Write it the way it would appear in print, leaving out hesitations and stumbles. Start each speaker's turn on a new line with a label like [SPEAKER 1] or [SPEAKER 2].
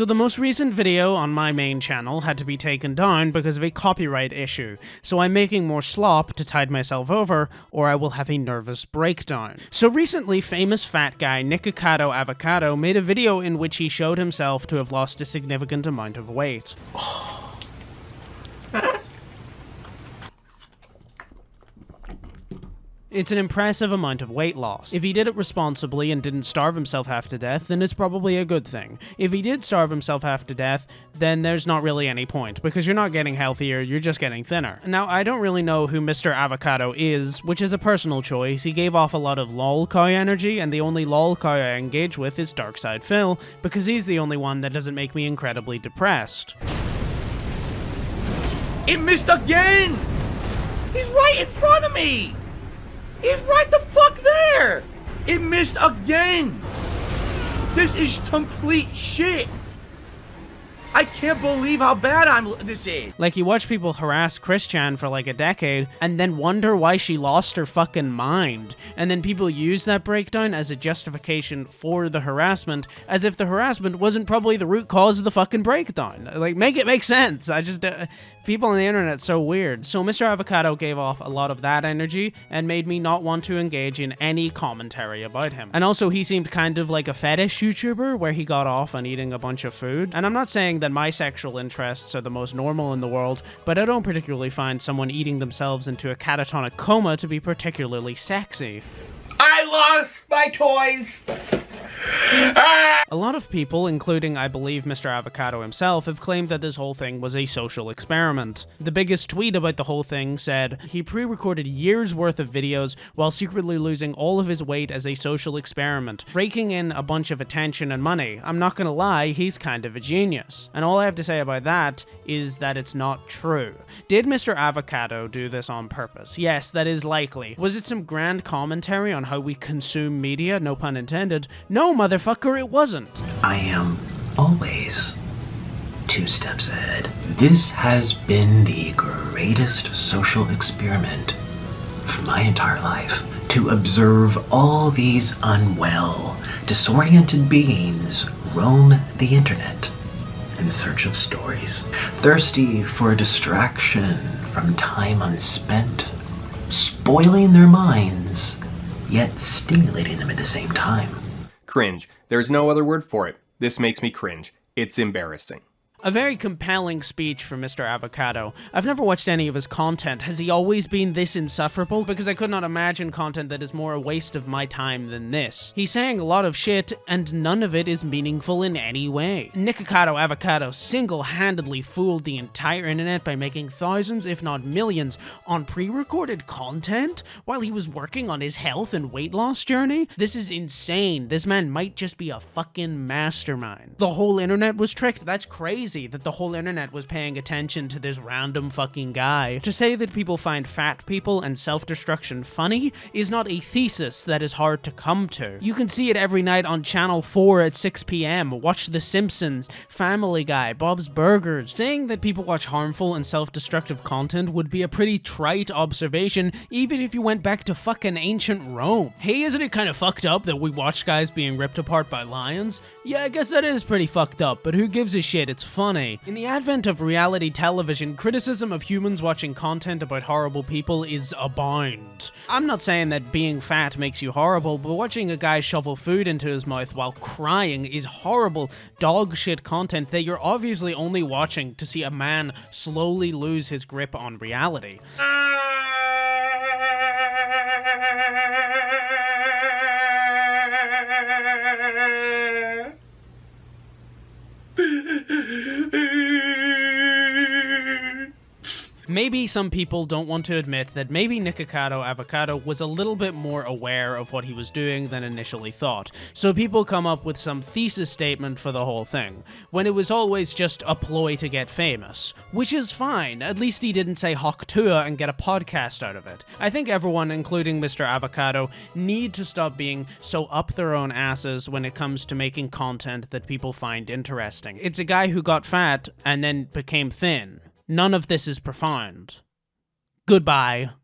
[SPEAKER 1] So the most recent video on my main channel had to be taken down because of a copyright issue, so I'm making more slop to tide myself over, or I will have a nervous breakdown. So recently, famous fat guy Nickacado Avocado made a video in which he showed himself to have lost a significant amount of weight. It's an impressive amount of weight loss. If he did it responsibly and didn't starve himself half to death, then it's probably a good thing. If he did starve himself half to death, then there's not really any point, because you're not getting healthier, you're just getting thinner. Now, I don't really know who Mr. Avocado is, which is a personal choice. He gave off a lot of lol cow energy, and the only lol cow I engage with is Darkside Phil, because he's the only one that doesn't make me incredibly depressed.
[SPEAKER 2] It missed again! He's right in front of me! He's right the fuck there! It missed again! This is complete shit! I can't believe how bad this is.
[SPEAKER 1] Like, you watch people harass Christian for like a decade, and then wonder why she lost her fucking mind. And then people use that breakdown as a justification for the harassment, as if the harassment wasn't probably the root cause of the fucking breakdown. Like, make it make sense. People on the internet are so weird. So Mr. Avocado gave off a lot of that energy, and made me not want to engage in any commentary about him. And also, he seemed kind of like a fetish YouTuber, where he got off on eating a bunch of food. And I'm not saying that my sexual interests are the most normal in the world, but I don't particularly find someone eating themselves into a catatonic coma to be particularly sexy.
[SPEAKER 2] I lost my toys!
[SPEAKER 1] A lot of people, including I believe Mr. Avocado himself, have claimed that this whole thing was a social experiment. The biggest tweet about the whole thing said, he pre-recorded years worth of videos while secretly losing all of his weight as a social experiment, raking in a bunch of attention and money. I'm not gonna lie, he's kind of a genius. And all I have to say about that is that it's not true. Did Mr. Avocado do this on purpose? Yes, that is likely. Was it some grand commentary on how we consume media? No pun intended. No, motherfucker, it wasn't.
[SPEAKER 3] I am always 2 steps ahead. This has been the greatest social experiment for my entire life. To observe all these unwell, disoriented beings roam the internet in search of stories, thirsty for a distraction from time unspent, spoiling their minds, yet stimulating them at the same time.
[SPEAKER 4] Cringe. There's no other word for it. This makes me cringe. It's embarrassing.
[SPEAKER 1] A very compelling speech from Mr. Avocado. I've never watched any of his content. Has he always been this insufferable? Because I could not imagine content that is more a waste of my time than this. He's saying a lot of shit, and none of it is meaningful in any way. Nickacado Avocado single-handedly fooled the entire internet by making thousands, if not millions, on pre-recorded content while he was working on his health and weight loss journey? This is insane. This man might just be a fucking mastermind. The whole internet was tricked. That's crazy that the whole internet was paying attention to this random fucking guy. To say that people find fat people and self-destruction funny is not a thesis that is hard to come to. You can see it every night on Channel 4 at 6 p.m. Watch The Simpsons, Family Guy, Bob's Burgers. Saying that people watch harmful and self-destructive content would be a pretty trite observation, even if you went back to fucking ancient Rome. Hey, isn't it kind of fucked up that we watch guys being ripped apart by lions? Yeah, I guess that is pretty fucked up, but who gives a shit? It's funny. In the advent of reality television, criticism of humans watching content about horrible people is abound. I'm not saying that being fat makes you horrible, but watching a guy shovel food into his mouth while crying is horrible dog shit content that you're obviously only watching to see a man slowly lose his grip on reality. Maybe some people don't want to admit that maybe Nickacado Avocado was a little bit more aware of what he was doing than initially thought, so people come up with some thesis statement for the whole thing, when it was always just a ploy to get famous. Which is fine, at least he didn't say Hawk Tua and get a podcast out of it. I think everyone, including Mr. Avocado, need to stop being so up their own asses when it comes to making content that people find interesting. It's a guy who got fat and then became thin. None of this is profound. Goodbye.